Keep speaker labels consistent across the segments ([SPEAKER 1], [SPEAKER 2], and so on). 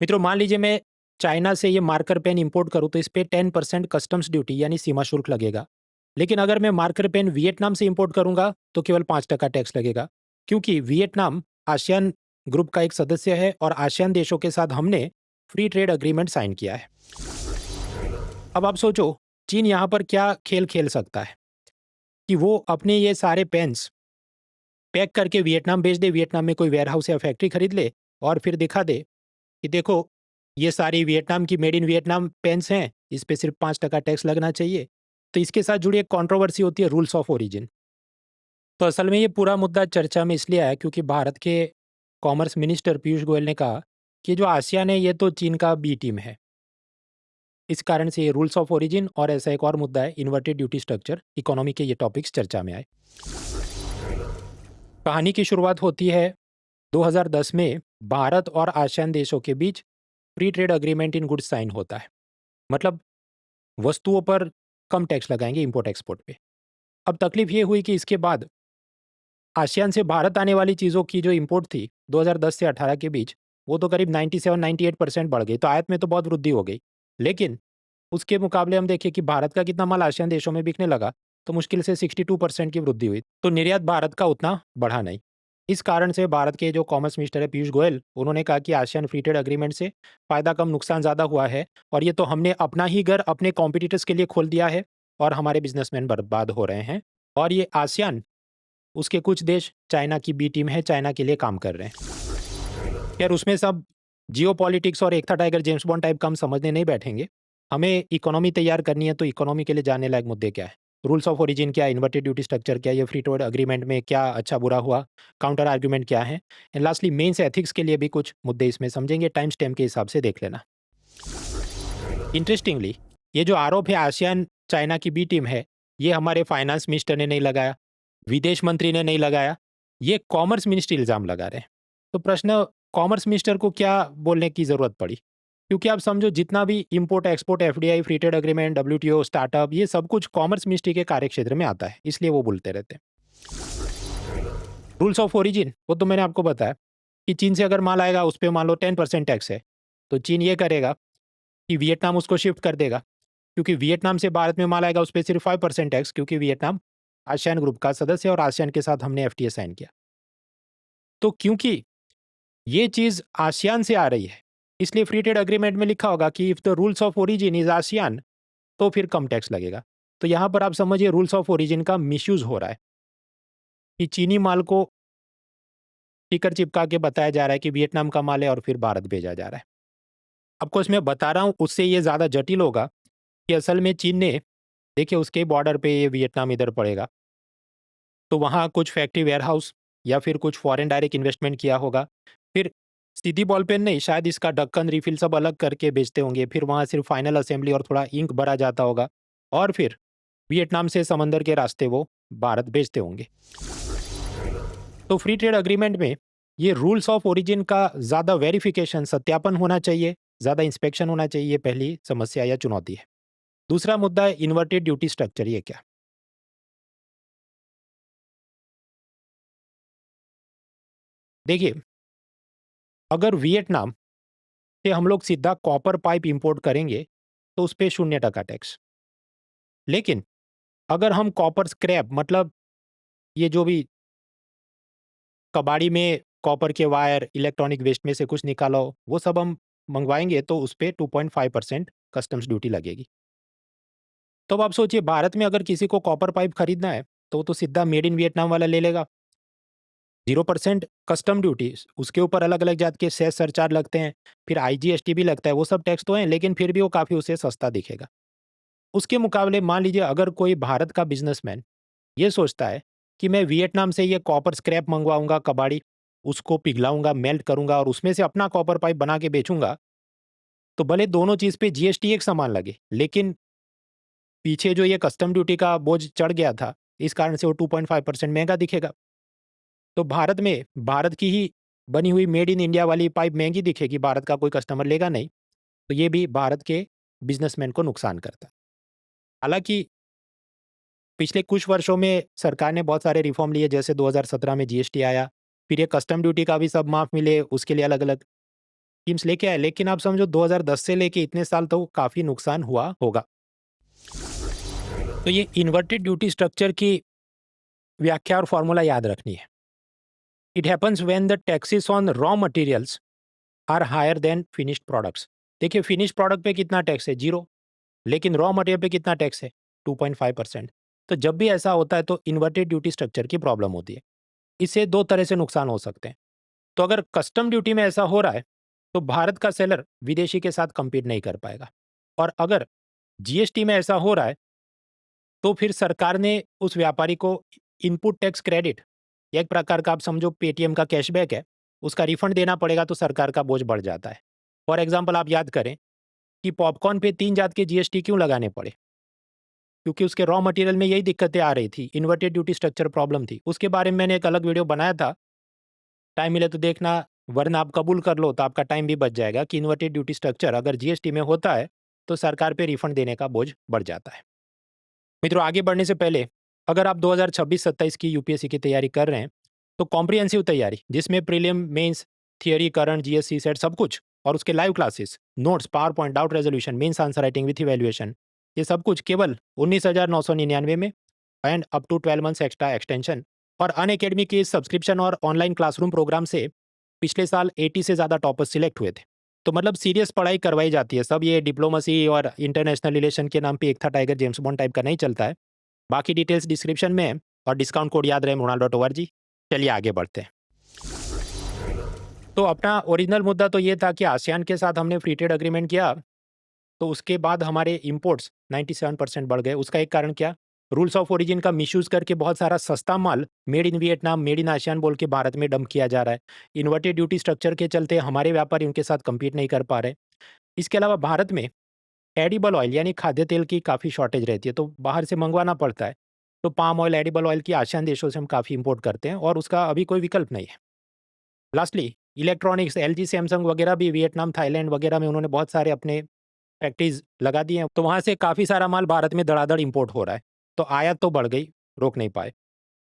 [SPEAKER 1] मित्रों, मान लीजिए मैं चाइना से ये मार्कर पेन इंपोर्ट करूँ तो इस पे 10% कस्टम्स ड्यूटी यानी सीमा शुल्क लगेगा। लेकिन अगर मैं मार्कर पेन वियतनाम से इंपोर्ट करूँगा तो केवल 5% टैक्स लगेगा, क्योंकि वियतनाम आसियान ग्रुप का एक सदस्य है और आसियान देशों के साथ हमने फ्री ट्रेड एग्रीमेंट साइन किया है। अब आप सोचो, चीन यहाँ पर क्या खेल खेल सकता है कि वो अपने ये सारे पेन्स पैक करके वियतनाम भेज दे, वियतनाम में कोई वेयरहाउस या फैक्ट्री खरीद ले और फिर दिखा दे कि देखो, ये सारी वियतनाम की मेड इन वियतनाम पेन्स हैं, इस पे सिर्फ 5% टैक्स लगना चाहिए। तो इसके साथ जुड़ी एक कंट्रोवर्सी होती है रूल्स ऑफ ओरिजिन। तो असल में ये पूरा मुद्दा चर्चा में इसलिए आया क्योंकि भारत के कॉमर्स मिनिस्टर पीयूष गोयल ने कहा कि जो आसियान है ये तो चीन का बी टीम है। इस कारण से ये रूल्स ऑफ ओरिजिन और ऐसा एक और मुद्दा है इन्वर्टेड ड्यूटी स्ट्रक्चर, इकोनॉमी के ये टॉपिक्स चर्चा में आए। कहानी की शुरुआत होती है 2010 में भारत और आसियान देशों के बीच free trade agreement in goods sign होता है। मतलब वस्तुओं पर कम टैक्स लगाएंगे इंपोर्ट एक्सपोर्ट पे। अब तकलीफ ये हुई कि इसके बाद आसियान से भारत आने वाली चीज़ों की जो इंपोर्ट थी 2010 से 18 के बीच, वो तो करीब 97-98% बढ़ गई। तो आयात में तो बहुत वृद्धि हो गई, लेकिन उसके मुकाबले हम देखें कि भारत का कितना माल आसियान देशों में बिकने लगा, तो मुश्किल से 62% की वृद्धि हुई। तो निर्यात भारत का उतना बढ़ा नहीं। इस कारण से भारत के जो कॉमर्स मिनिस्टर है पीयूष गोयल, उन्होंने कहा कि आसियान फ्री ट्रेड एग्रीमेंट से फ़ायदा कम नुकसान ज़्यादा हुआ है और ये तो हमने अपना ही घर अपने कॉम्पिटिटर्स के लिए खोल दिया है और हमारे बिजनेसमैन बर्बाद हो रहे हैं। और ये आसियान, उसके कुछ देश चाइना की बी टीम है, चाइना के लिए काम कर रहे हैं। खैर, उसमें सब जियोपॉलिटिक्स और एक था टाइगर जेम्स बॉन्ड टाइप का हम समझने नहीं बैठेंगे। हमें इकोनॉमी तैयार करनी है, तो इकोनॉमी के लिए जानने लायक मुद्दे क्या है? रूल्स ऑफ ओरिजिन क्या है? इन्वर्टेड ड्यूटी स्ट्रक्चर क्या है? ये फ्री ट्रेड एग्रीमेंट में क्या अच्छा बुरा हुआ? काउंटर आर्गुमेंट क्या है? एंड लास्टली मेंस एथिक्स के लिए भी कुछ मुद्दे इसमें समझेंगे, टाइम स्टैम्प के हिसाब से देख लेना। इंटरेस्टिंगली, ये जो आरोप है आसियान चाइना की बी टीम है, ये हमारे फाइनेंस मिनिस्टर ने नहीं लगाया, विदेश मंत्री ने नहीं लगाया, ये कॉमर्स मिनिस्ट्री इल्ज़ाम लगा रहे हैं। तो प्रश्न, कॉमर्स मिनिस्टर को क्या बोलने की ज़रूरत पड़ी? क्योंकि आप समझो, जितना भी import export, FDI, free trade agreement, WTO, startup, ये सब कुछ कॉमर्स मिनिस्ट्री के कार्यक्षेत्र में आता है, इसलिए वो बोलते रहते हैं। रूल्स ऑफ ओरिजिन, वो तो मैंने आपको बताया कि चीन से अगर माल आएगा उस पे मान लो 10% टैक्स है, तो चीन ये करेगा कि वियतनाम उसको शिफ्ट कर देगा, क्योंकि वियतनाम से भारत में माल आएगा उस पे सिर्फ 5% टैक्स, क्योंकि वियतनाम आसियान ग्रुप का सदस्य है और आसियान के साथ हमने एफटीए साइन किया। तो क्योंकि ये चीज़ आसियान से आ रही है, इसलिए फ्री ट्रेड एग्रीमेंट में लिखा होगा कि if the rules of origin is ASEAN, तो फिर कम टैक्स लगेगा। तो यहाँ पर आप समझिए रूल्स ऑफ ओरिजिन का मिसयूज हो रहा है कि चीनी माल को टिकर चिपका के बताया जा रहा है कि वियतनाम का माल है और फिर भारत भेजा जा रहा है। आपको इसमें बता रहा हूँ, उससे ये ज़्यादा जटिल होगा कि असल में चीन ने, देखिए उसके बॉर्डर पे ये वियतनाम इधर पड़ेगा, तो वहाँ कुछ फैक्ट्री वेयरहाउस या फिर कुछ फॉरेन डायरेक्ट इन्वेस्टमेंट किया होगा। फिर सीधी बॉल पेन नहीं, शायद इसका ढक्कन रिफिल सब अलग करके बेचते होंगे, फिर वहाँ सिर्फ फाइनल असेंबली और थोड़ा इंक भरा जाता होगा और फिर वियतनाम से समंदर के रास्ते वो भारत भेजते होंगे। तो फ्री ट्रेड एग्रीमेंट में ये रूल्स ऑफ ओरिजिन का ज़्यादा वेरिफिकेशन, सत्यापन होना चाहिए, ज़्यादा इंस्पेक्शन होना चाहिए, ये पहली समस्या या चुनौती है। दूसरा मुद्दा है इन्वर्टेड ड्यूटी स्ट्रक्चर, ये क्या? देखिए, अगर वियतनाम से हम लोग सीधा कॉपर पाइप इंपोर्ट करेंगे तो उस पे 0% टैक्स। लेकिन अगर हम कॉपर स्क्रैप, मतलब ये जो भी कबाड़ी में कॉपर के वायर, इलेक्ट्रॉनिक वेस्ट में से कुछ निकाला हो, वो सब हम मंगवाएंगे तो उस पे 2.5% कस्टम्स ड्यूटी लगेगी। तो अब आप सोचिए, भारत में अगर किसी को कॉपर पाइप खरीदना है तो वो तो सीधा मेड इन वियतनाम वाला ले लेगा। 0% कस्टम ड्यूटी, उसके ऊपर अलग अलग जात के सेस सरचार्ज लगते हैं, फिर आईजीएसटी भी लगता है, वो सब टैक्स तो हैं, लेकिन फिर भी वो काफ़ी उसे सस्ता दिखेगा। उसके मुकाबले मान लीजिए अगर कोई भारत का बिजनेसमैन ये सोचता है कि मैं वियतनाम से ये कॉपर स्क्रैप मंगवाऊंगा, कबाड़ी, उसको पिघलाऊंगा, मेल्ट करूंगा और उसमें से अपना कॉपर पाइप बना के बेचूंगा, तो भले दोनों चीज़ पे जीएसटी एक समान लगे, लेकिन पीछे जो ये कस्टम ड्यूटी का बोझ चढ़ गया था, इस कारण से वो 2.5% महंगा दिखेगा। तो भारत में भारत की ही बनी हुई मेड इन इंडिया वाली पाइप महंगी दिखेगी, भारत का कोई कस्टमर लेगा नहीं। तो ये भी भारत के बिजनेसमैन को नुकसान करता है। हालांकि पिछले कुछ वर्षों में सरकार ने बहुत सारे रिफॉर्म लिए, जैसे 2017 में जीएसटी आया, फिर ये कस्टम ड्यूटी का भी सब माफ मिले, उसके लिए अलग अलग स्कीम्स लेके आए, लेकिन आप समझो 2010 से लेके इतने साल तो काफ़ी नुकसान हुआ होगा। तो ये इन्वर्टेड ड्यूटी स्ट्रक्चर की व्याख्या और फॉर्मूला याद रखनी है। It happens when the taxes on raw materials are higher than finished products. देखिए फिनिश्ड प्रोडक्ट पे कितना टैक्स है, 0, लेकिन रॉ मटेरियल पे कितना टैक्स है, 2.5%। तो जब भी ऐसा होता है तो इन्वर्टेड ड्यूटी स्ट्रक्चर की प्रॉब्लम होती है। इससे दो तरह से नुकसान हो सकते हैं। तो अगर कस्टम ड्यूटी में ऐसा हो रहा है तो भारत का सेलर विदेशी के साथ compete नहीं कर पाएगा, और अगर जीएसटी में ऐसा हो रहा है तो फिर सरकार ने उस व्यापारी को इनपुट टैक्स क्रेडिट, या एक प्रकार का आप समझो पेटीएम का कैशबैक है, उसका रिफंड देना पड़ेगा, तो सरकार का बोझ बढ़ जाता है। फॉर एग्जाम्पल आप याद करें कि पॉपकॉर्न पे 3 जात के जीएसटी क्यों लगाने पड़े, क्योंकि उसके रॉ मटेरियल में यही दिक्कतें आ रही थी, इन्वर्टेड ड्यूटी स्ट्रक्चर प्रॉब्लम थी। उसके बारे में मैंने एक अलग वीडियो बनाया था, टाइम मिले तो देखना, वरना आप कबूल कर लो तो आपका टाइम भी बच जाएगा कि इन्वर्टेड ड्यूटी स्ट्रक्चर अगर जीएसटी में होता है तो सरकार पे रिफंड देने का बोझ बढ़ जाता है। मित्रों, आगे बढ़ने से पहले अगर आप 2026-27 की यूपीएससी की तैयारी कर रहे हैं तो कॉम्प्रिहेंसिव तैयारी, जिसमें prelim, mains, theory, current, GSC set सब कुछ, और उसके live classes, notes, power point, doubt resolution, mains answer writing with evaluation, ये सब कुछ केवल 19,999 में, and up to 12 months extra extension. और अनअकैडमी के सब्सक्रिप्शन और ऑनलाइन क्लासरूम प्रोग्राम से पिछले साल 80 से ज़्यादा टॉपर्स सिलेक्ट हुए थे। तो मतलब सीरियस पढ़ाई करवाई जाती है। सब ये डिप्लोमेसी और इंटरनेशनल रिलेशन के नाम पे एक था टाइगर जेम्स बॉन्ड टाइप का नहीं चलता है। बाकी डिटेल्स डिस्क्रिप्शन में है, और डिस्काउंट कोड याद रहे mronal.org। चलिए आगे बढ़ते हैं। तो अपना ओरिजिनल मुद्दा तो ये था कि आसियान के साथ हमने फ्री ट्रेड एग्रीमेंट किया, तो उसके बाद हमारे इंपोर्ट्स 97% बढ़ गए। उसका एक कारण क्या? रूल्स ऑफ ओरिजिन का मिसयूज करके बहुत सारा सस्ता माल made in Vietnam, made in ASEAN बोल के भारत में डंप किया जा रहा है। इन्वर्टेड ड्यूटी स्ट्रक्चर के चलते हमारे व्यापारी उनके साथ compete नहीं कर पा रहे। इसके अलावा भारत में एडिबल ऑयल यानी खाद्य तेल की काफ़ी शॉर्टेज रहती है, तो बाहर से मंगवाना पड़ता है। तो पाम ऑयल, एडिबल ऑयल की आसियान देशों से हम काफ़ी इंपोर्ट करते हैं, और उसका अभी कोई विकल्प नहीं है। लास्टली इलेक्ट्रॉनिक्स, एलजी, सैमसंग वगैरह भी वियतनाम, थाईलैंड वगैरह में उन्होंने बहुत सारे अपने फैक्ट्रीज लगा दी हैं, तो वहाँ से काफ़ी सारा माल भारत में धड़ाधड़ इंपोर्ट हो रहा है। तो आयात तो बढ़ गई, रोक नहीं पाए।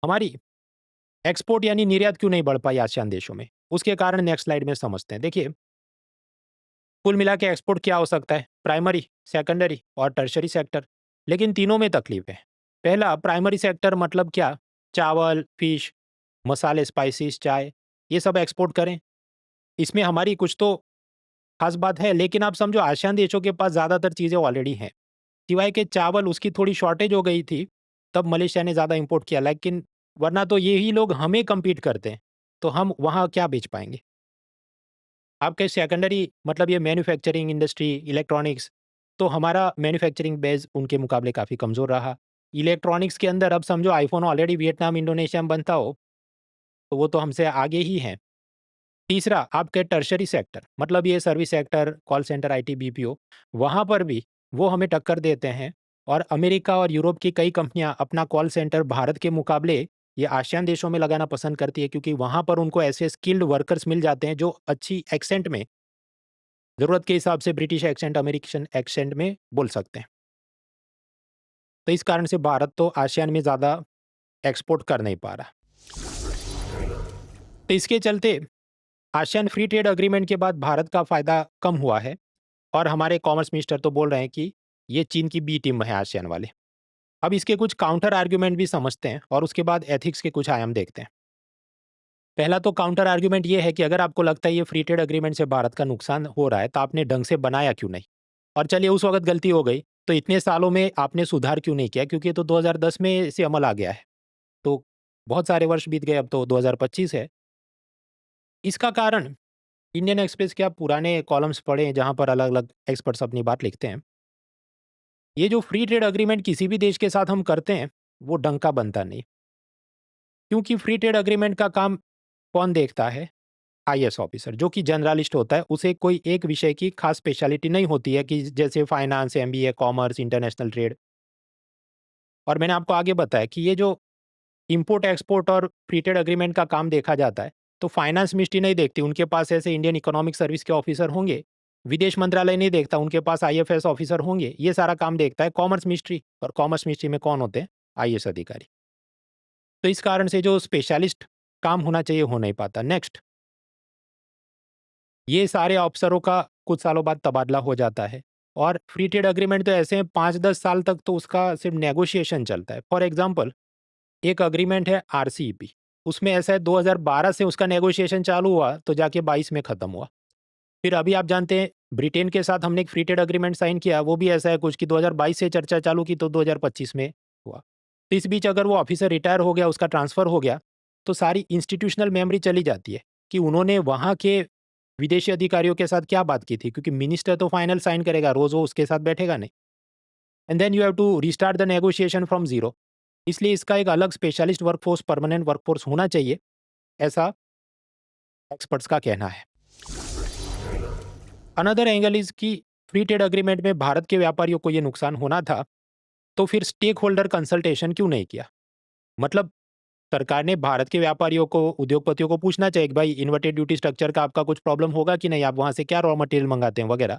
[SPEAKER 1] हमारी एक्सपोर्ट यानी निर्यात क्यों नहीं बढ़ पाई आसियान देशों में? उसके कारण नेक्स्ट स्लाइड में समझते हैं। देखिए, कुल मिला के एक्सपोर्ट क्या हो सकता है? प्राइमरी, सेकेंडरी और टर्शरी सेक्टर। लेकिन तीनों में तकलीफ है। पहला, प्राइमरी सेक्टर मतलब क्या? चावल, फिश, मसाले, स्पाइसेस, चाय, ये सब एक्सपोर्ट करें। इसमें हमारी कुछ तो खास बात है, लेकिन आप समझो आसियान देशों के पास ज़्यादातर चीज़ें ऑलरेडी हैं। सिवाय के चावल, उसकी थोड़ी शॉर्टेज हो गई थी, तब मलेशिया ने ज़्यादा इंपोर्ट किया, लेकिन वरना तो यही लोग हमें कम्पीट करते हैं, तो हम वहाँ क्या बेच पाएंगे? आपके सेकेंडरी मतलब ये मैन्युफैक्चरिंग इंडस्ट्री, इलेक्ट्रॉनिक्स, तो हमारा मैन्युफैक्चरिंग बेस उनके मुकाबले काफ़ी कमज़ोर रहा। इलेक्ट्रॉनिक्स के अंदर अब समझो आईफ़ोन ऑलरेडी वियतनाम, इंडोनेशिया में बनता हो, तो वो तो हमसे आगे ही हैं। तीसरा, आपके टर्शरी सेक्टर मतलब ये service sector, call centre, IT, BPO, वहाँ पर भी वो हमें टक्कर देते हैं, और अमेरिका और यूरोप की कई कंपनियाँ अपना कॉल सेंटर भारत के मुकाबले ये आसियान देशों में लगाना पसंद करती है, क्योंकि वहाँ पर उनको ऐसे स्किल्ड वर्कर्स मिल जाते हैं जो अच्छी एक्सेंट में, ज़रूरत के हिसाब से ब्रिटिश एक्सेंट, अमेरिकन एक्सेंट में बोल सकते हैं। तो इस कारण से भारत तो आसियान में ज़्यादा एक्सपोर्ट कर नहीं पा रहा। तो इसके चलते आसियान फ्री ट्रेड एग्रीमेंट के बाद भारत का फ़ायदा कम हुआ है, और हमारे कॉमर्स मिनिस्टर तो बोल रहे हैं कि ये चीन की बी टीम है आसियान वाले। अब इसके कुछ काउंटर आर्ग्यूमेंट भी समझते हैं, और उसके बाद एथिक्स के कुछ आयाम देखते हैं। पहला तो काउंटर आर्ग्यूमेंट ये है कि अगर आपको लगता है ये फ्री ट्रेड एग्रीमेंट से भारत का नुकसान हो रहा है, तो आपने ढंग से बनाया क्यों नहीं? और चलिए उस वक़्त गलती हो गई, तो इतने सालों में आपने सुधार क्यों नहीं किया? क्योंकि ये तो 2010 में इसे अमल आ गया है। तो बहुत सारे वर्ष बीत गए, अब तो 2025 है। इसका कारण इंडियन एक्सप्रेस के आप पुराने कॉलम्स पढ़ें, जहाँ पर अलग-अलग एक्सपर्ट्स अपनी बात लिखते हैं। ये जो फ्री ट्रेड एग्रीमेंट किसी भी देश के साथ हम करते हैं, वो ढंग का बनता नहीं। क्योंकि फ्री ट्रेड एग्रीमेंट का काम कौन देखता है? आईएएस ऑफिसर, जो कि जनरलिस्ट होता है। उसे कोई एक विषय की खास स्पेशलिटी नहीं होती है कि जैसे finance, MBA, commerce, international trade. और मैंने आपको आगे बताया कि ये जो इंपोर्ट, एक्सपोर्ट और फ्री ट्रेड एग्रीमेंट का काम देखा जाता है, तो फाइनेंस मिनिस्ट्री नहीं देखती, उनके पास ऐसे इंडियन इकोनॉमिक सर्विस के ऑफिसर होंगे। विदेश मंत्रालय नहीं देखता, उनके पास आईएफएस ऑफिसर होंगे। ये सारा काम देखता है कॉमर्स मिनिस्ट्री, और कॉमर्स मिनिस्ट्री में कौन होते हैं? आईएएस अधिकारी। तो इस कारण से जो स्पेशलिस्ट काम होना चाहिए, हो नहीं पाता। नेक्स्ट, ये सारे अफसरों का कुछ सालों बाद तबादला हो जाता है। और फ्री ट्रेड एग्रीमेंट तो ऐसे हैं 5-10 साल तक तो उसका सिर्फ नेगोशिएशन चलता है। फॉर एग्जांपल एक एग्रीमेंट है आरसीईपी, उसमें ऐसा है 2012 से उसका नेगोशिएशन चालू हुआ तो जाके 22 में खत्म हुआ। फिर अभी आप जानते हैं ब्रिटेन के साथ हमने एक फ्री ट्रेड एग्रीमेंट साइन किया, वो भी ऐसा है कुछ कि 2022 से चर्चा चालू की तो 2025 में हुआ। तो इस बीच अगर वो ऑफिसर रिटायर हो गया, उसका ट्रांसफ़र हो गया, तो सारी इंस्टीट्यूशनल मेमोरी चली जाती है कि उन्होंने वहाँ के विदेशी अधिकारियों के साथ क्या बात की थी, क्योंकि मिनिस्टर तो फाइनल साइन करेगा, रोज़ वो उसके साथ बैठेगा नहीं। And then you have to restart the negotiation from zero. इसलिए इसका एक अलग स्पेशलिस्ट वर्कफ़ोर्स, परमानेंट वर्कफ़ोर्स होना चाहिए, ऐसा एक्सपर्ट्स का कहना है। अनदर एंगल इज़ कि फ्री ट्रेड एग्रीमेंट में भारत के व्यापारियों को ये नुकसान होना था, तो फिर स्टेक होल्डर कंसल्टेशन क्यों नहीं किया? मतलब सरकार ने भारत के व्यापारियों को, उद्योगपतियों को पूछना चाहिए कि भाई इन्वर्टेड ड्यूटी स्ट्रक्चर का आपका कुछ प्रॉब्लम होगा कि नहीं, आप वहाँ से क्या रॉ मटेरियल मंगाते हैं वगैरह।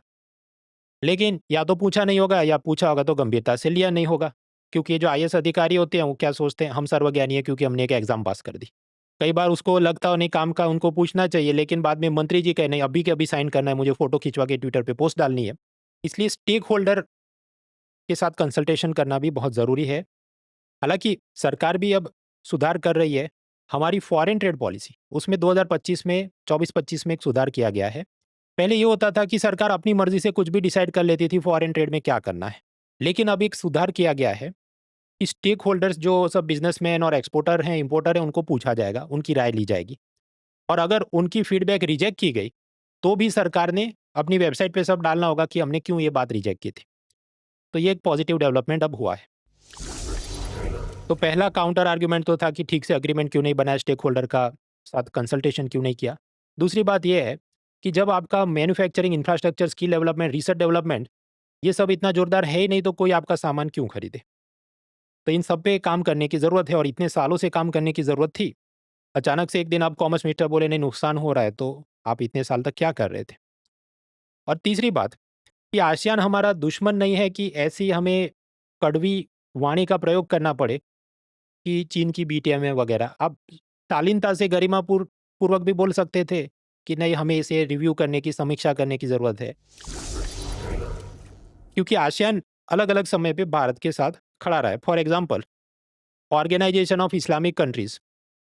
[SPEAKER 1] लेकिन या तो पूछा नहीं होगा या पूछा होगा तो गंभीरता से लिया नहीं होगा, क्योंकि जो आईएएस अधिकारी होते हैं वो क्या सोचते हैं, हम सर्वज्ञानी है क्योंकि हमने एक एग्जाम पास कर दी। कई बार उसको लगता हो नहीं काम का, उनको पूछना चाहिए, लेकिन बाद में मंत्री जी कहे नहीं अभी के अभी साइन करना है, मुझे फोटो खिंचवा के ट्विटर पे पोस्ट डालनी है। इसलिए स्टेक होल्डर के साथ कंसल्टेशन करना भी बहुत ज़रूरी है। हालांकि सरकार भी अब सुधार कर रही है। हमारी फॉरेन ट्रेड पॉलिसी उसमें 2025 में 24-25 में एक सुधार किया गया है। पहले ये होता था कि सरकार अपनी मर्जी से कुछ भी डिसाइड कर लेती थी फॉरेन ट्रेड में क्या करना है। लेकिन अब एक सुधार किया गया है कि स्टेक होल्डर्स जो सब बिजनेसमैन और एक्सपोर्टर हैं, इंपोर्टर हैं, उनको पूछा जाएगा, उनकी राय ली जाएगी। और अगर उनकी फीडबैक रिजेक्ट की गई तो भी सरकार ने अपनी वेबसाइट पे सब डालना होगा कि हमने क्यों ये बात रिजेक्ट की थी। तो ये एक पॉजिटिव डेवलपमेंट अब हुआ है। तो पहला काउंटर आर्ग्यूमेंट तो था कि ठीक से एग्रीमेंट क्यों नहीं बनाया, स्टेक होल्डर का साथ कंसल्टेशन क्यों नहीं किया। दूसरी बात यह है कि जब आपका manufacturing, infrastructure, skill development, research development ये सब इतना जोरदार है ही नहीं तो कोई आपका सामान क्यों खरीदे। तो इन सब पे काम करने की ज़रूरत है और इतने सालों से काम करने की ज़रूरत थी। अचानक से एक दिन आप कॉमर्स मिनिस्टर बोले नहीं नुकसान हो रहा है, तो आप इतने साल तक क्या कर रहे थे। और तीसरी बात कि आसियान हमारा दुश्मन नहीं है कि ऐसी हमें कड़वी वाणी का प्रयोग करना पड़े कि चीन की बीटीएमए वगैरह। आप शालीनता से, गरिमापूर पूर्वक भी बोल सकते थे कि नहीं हमें इसे रिव्यू करने की, समीक्षा करने की ज़रूरत है। क्योंकि आसियान अलग-अलग समय पे भारत के साथ खड़ा रहा है। For example organisation of Islamic countries,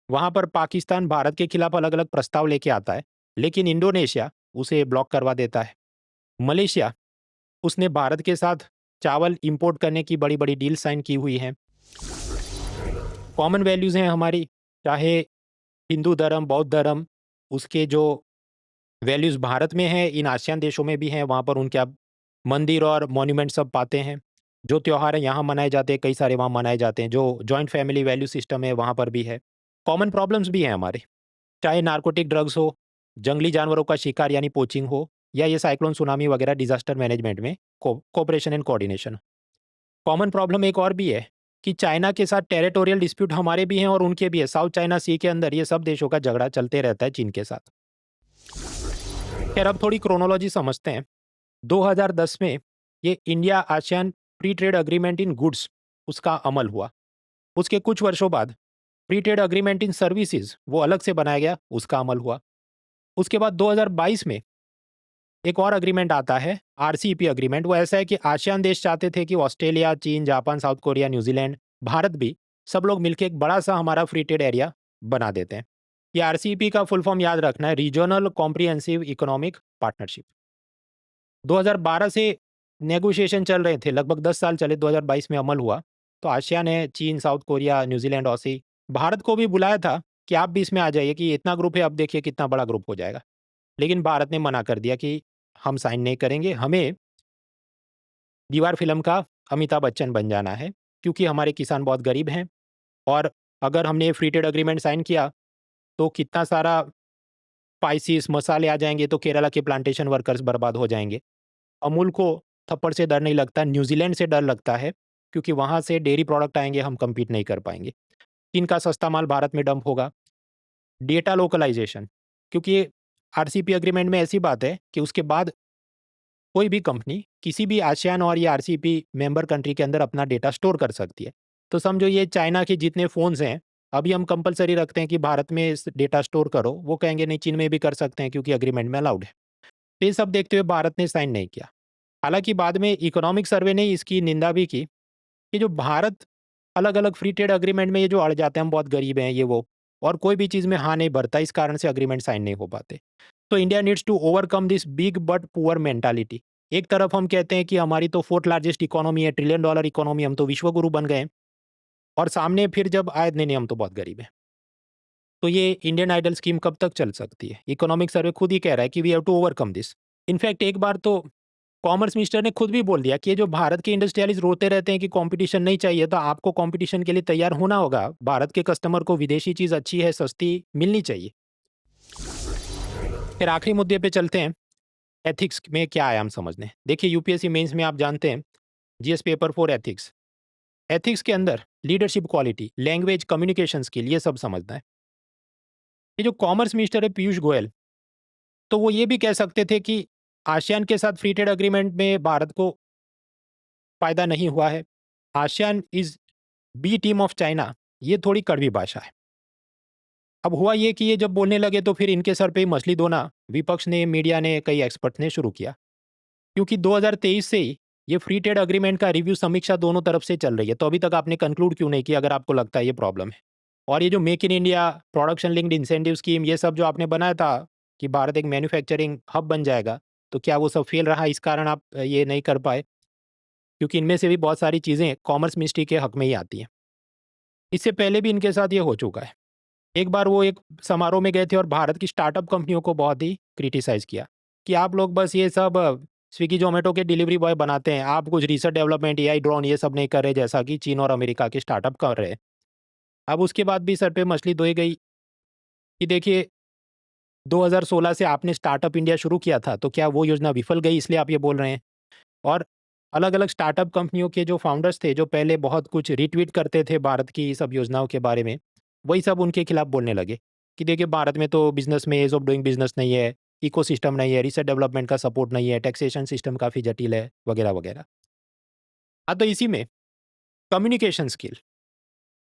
[SPEAKER 1] वहाँ पर पाकिस्तान भारत के खिलाफ अलग-अलग प्रस्ताव लेके आता है, लेकिन इंडोनेशिया उसे ब्लॉक करवा देता है। मलेशिया, उसने भारत के साथ चावल इंपोर्ट करने की बड़ी-बड़ी डील साइन की हुई हैं। कॉमन वैल्यूज़ हैं हमारी, चाहे हिंदू धर्म, बौद्ध धर्म, उसके जो वैल्यूज़ भारत में हैं, इन आसियान देशों में भी हैं, वहाँ पर उनके आप मंदिर और मॉन्यूमेंट सब पाते हैं। जो त्योहार हैं यहाँ मनाए जाते हैं, कई सारे वहाँ मनाए जाते हैं। जो जॉइंट फैमिली वैल्यू सिस्टम है, वहाँ पर भी है। कॉमन प्रॉब्लम्स भी हैं हमारे, चाहे नार्कोटिक ड्रग्स हो, जंगली जानवरों का शिकार यानी पोचिंग हो, या ये साइक्लोन, सुनामी वगैरह डिज़ास्टर मैनेजमेंट में cooperation and coordination. Common problem एक और भी है कि चाइना के साथ टेरिटोरियल डिस्प्यूट हमारे भी हैं और उनके भी है। साउथ चाइना सी के अंदर ये सब देशों का झगड़ा चलते रहता है चीन के साथ। खैर अब थोड़ी क्रोनोलॉजी समझते हैं। 2010 में ये India ASEAN free trade agreement in goods उसका अमल हुआ। उसके कुछ वर्षों बाद फ्री ट्रेड एग्रीमेंट इन सर्विसेज वो अलग से बनाया गया, उसका अमल हुआ। उसके बाद 2022 में एक और एग्रीमेंट आता है आरसीईपी एग्रीमेंट। वो ऐसा है कि आसियान देश चाहते थे कि ऑस्ट्रेलिया, चीन, Japan, south Korea, New Zealand, Bharat भी सब लोग मिलकर एक बड़ा सा हमारा फ्री ट्रेड एरिया बना देते हैं। ये आरसीईपी का फुल फॉर्म याद रखना है, रीजनल कॉम्प्रिहेंसिव इकोनॉमिक पार्टनरशिप। 2012 से नेगोशिएशन चल रहे थे, लगभग 10 साल चले, 2022 में अमल हुआ। तो आसियान है, चीन, south Korea, New Zealand, Aussie, Bharat को भी बुलाया था कि आप भी इसमें आ जाइए कि इतना ग्रुप है, अब देखिए कितना बड़ा ग्रुप हो जाएगा। लेकिन भारत ने मना कर दिया कि हम साइन नहीं करेंगे, हमें दीवार फिल्म का अमिताभ बच्चन बन जाना है, क्योंकि हमारे किसान बहुत गरीब हैं और अगर हमने फ्री ट्रेड एग्रीमेंट साइन किया तो कितना सारा स्पाइसेस, मसाले आ जाएंगे तो केरला के प्लांटेशन वर्कर्स बर्बाद हो जाएंगे। अमूल को थप्पड़ से डर नहीं लगता, न्यूजीलैंड से डर लगता है, क्योंकि वहाँ से डेयरी प्रोडक्ट आएंगे, हम कम्पीट नहीं कर पाएंगे। चीन का सस्ता माल भारत में डंप होगा। डेटा लोकलाइजेशन, क्योंकि आरसीपी एग्रीमेंट में ऐसी बात है कि उसके बाद कोई भी कंपनी किसी भी आसियान और या आरसीईपी मेंबर कंट्री के अंदर अपना डेटा स्टोर कर सकती है। तो समझो ये चाइना के जितने फ़ोन्स हैं, अभी हम कंपल्सरी रखते हैं कि भारत में इस डेटा स्टोर करो, वो कहेंगे नहीं चीन में भी कर सकते हैं क्योंकि एग्रीमेंट में अलाउड है। तो ये सब देखते हुए भारत ने साइन नहीं किया। हालांकि बाद में इकोनॉमिक सर्वे ने इसकी निंदा भी की कि जो भारत अलग अलग फ्री ट्रेड अग्रीमेंट में ये जो अड़ जाते हैं, हम बहुत गरीब हैं ये वो, और कोई भी चीज़ में हाँ नहीं भरता, इस कारण से अग्रीमेंट साइन नहीं हो पाते। तो India needs to overcome this big but poor mentality. एक तरफ हम कहते हैं कि हमारी तो फोर्थ लार्जेस्ट इकोनॉमी है, $1 ट्रिलियन इकोनॉमी, हम तो विश्व गुरु बन गए हैं, और सामने फिर जब आए नहीं नहीं हम तो बहुत गरीब हैं। तो ये इंडियन आइडल स्कीम कब तक चल सकती है? इकोनॉमिक सर्वे खुद ही कह रहा है कि we have to overcome this. In fact एक बार तो कॉमर्स मिनिस्टर ने खुद भी बोल दिया कि ये जो भारत के इंडस्ट्रियलिस्ट रोते रहते हैं कि कंपटीशन नहीं चाहिए, तो आपको कंपटीशन के लिए तैयार होना होगा। भारत के कस्टमर को विदेशी चीज़ अच्छी है, सस्ती मिलनी चाहिए। फिर आखिरी मुद्दे पे चलते हैं, एथिक्स में क्या आया हम समझने। देखिए यूपीएससी मेंस में आप जानते हैं जीएस पेपर 4 एथिक्स। एथिक्स के अंदर leadership quality, language, communication skill, ये सब समझना है। ये जो कॉमर्स मिनिस्टर है पीयूष गोयल, तो वो ये भी कह सकते थे कि आसियान के साथ फ्री ट्रेड अग्रीमेंट में भारत को फ़ायदा नहीं हुआ है। ASEAN is B team of China, ये थोड़ी कड़वी भाषा है। अब हुआ ये कि ये जब बोलने लगे तो फिर इनके सर पे ही मछली धोना विपक्ष ने, मीडिया ने, कई एक्सपर्ट ने शुरू किया। क्योंकि 2023 से ही ये फ्री ट्रेड अग्रीमेंट का रिव्यू, समीक्षा दोनों तरफ से चल रही है, तो अभी तक आपने कंक्लूड क्यों नहीं किया अगर आपको लगता है ये प्रॉब्लम है? और ये जो make in India, production linked incentive scheme, ये सब जो आपने बनाया था कि भारत एक मैन्युफैक्चरिंग हब बन जाएगा, तो क्या वो सब फेल रहा, इस कारण आप ये नहीं कर पाए? क्योंकि इनमें से भी बहुत सारी चीज़ें कॉमर्स मिनिस्ट्री के हक में ही आती हैं। इससे पहले भी इनके साथ ये हो चुका है। एक बार वो एक समारोह में गए थे और भारत की स्टार्टअप कंपनियों को बहुत ही क्रिटिसाइज़ किया कि आप लोग बस ये सब स्विगी, ज़ोमैटो के डिलीवरी बॉय बनाते हैं, आप कुछ रिसर्च डेवलपमेंट, एआई, ड्रोन ये सब नहीं कर रहे जैसा कि चीन और अमेरिका के स्टार्टअप कर रहे हैं। अब उसके बाद भी सर पे मछली धोई गई कि देखिए 2016 से आपने स्टार्टअप इंडिया शुरू किया था, तो क्या वो योजना विफल गई इसलिए आप ये बोल रहे हैं? और अलग-अलग स्टार्टअप कंपनियों के जो फाउंडर्स थे, जो पहले बहुत कुछ रिट्वीट करते थे भारत की सब योजनाओं के बारे में, वही सब उनके खिलाफ बोलने लगे कि देखिए भारत में तो बिज़नेस में ईज़ ऑफ डूइंग बिज़नेस नहीं है, इकोसिस्टम नहीं है, रिसर्च डेवलपमेंट का सपोर्ट नहीं है, टैक्सेशन सिस्टम काफ़ी जटिल है, वगैरह-वगैरह। हाँ, तो इसी में कम्युनिकेशन स्किल,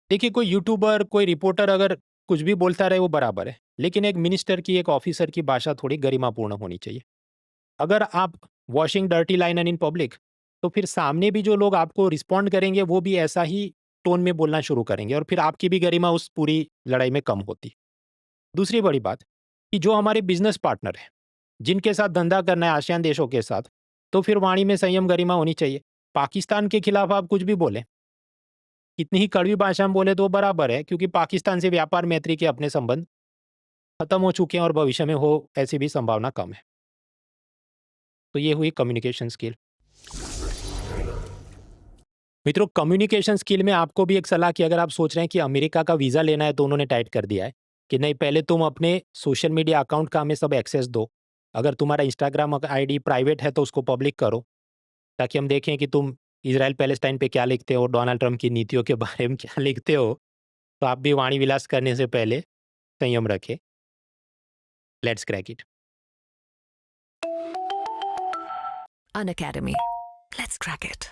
[SPEAKER 1] देखिए कोई यूट्यूबर, कोई रिपोर्टर अगर कुछ भी बोलता रहे वो बराबर है, लेकिन एक मिनिस्टर की, एक ऑफिसर की भाषा थोड़ी गरिमापूर्ण होनी चाहिए। अगर आप washing dirty liner in public, तो फिर सामने भी जो लोग आपको रिस्पॉन्ड करेंगे वो भी ऐसा ही टोन में बोलना शुरू करेंगे और फिर आपकी भी गरिमा उस पूरी लड़ाई में कम होती। दूसरी बड़ी बात कि जो हमारे बिजनेस पार्टनर हैं, जिनके साथ धंधा करना है आसियान देशों के साथ, तो फिर वाणी में संयम, गरिमा होनी चाहिए। पाकिस्तान के खिलाफ आप कुछ भी बोलें, कितनी ही कड़वी भाषा में बोले तो वो बराबर है, क्योंकि पाकिस्तान से व्यापार मैत्री के अपने संबंध खत्म हो चुके हैं और भविष्य में हो ऐसी भी संभावना कम है। तो ये हुई कम्युनिकेशन स्किल। मित्रों, कम्युनिकेशन स्किल में आपको भी एक सलाह कि अगर आप सोच रहे हैं कि अमेरिका का वीज़ा लेना है, तो उन्होंने टाइट कर दिया है कि नहीं, पहले तुम अपने सोशल मीडिया अकाउंट का हमें सब एक्सेस दो। अगर तुम्हारा इंस्टाग्राम आईडी प्राइवेट है तो उसको पब्लिक करो, ताकि हम देखें कि तुम इज़राइल पैलेस्टाइन पे क्या लिखते हो, डोनाल्ड ट्रंप की नीतियों के बारे में क्या लिखते हो। तो आप भी वाणी विलास करने से पहले संयम रखें। Let's crack it.
[SPEAKER 2] An Academy. Let's crack it.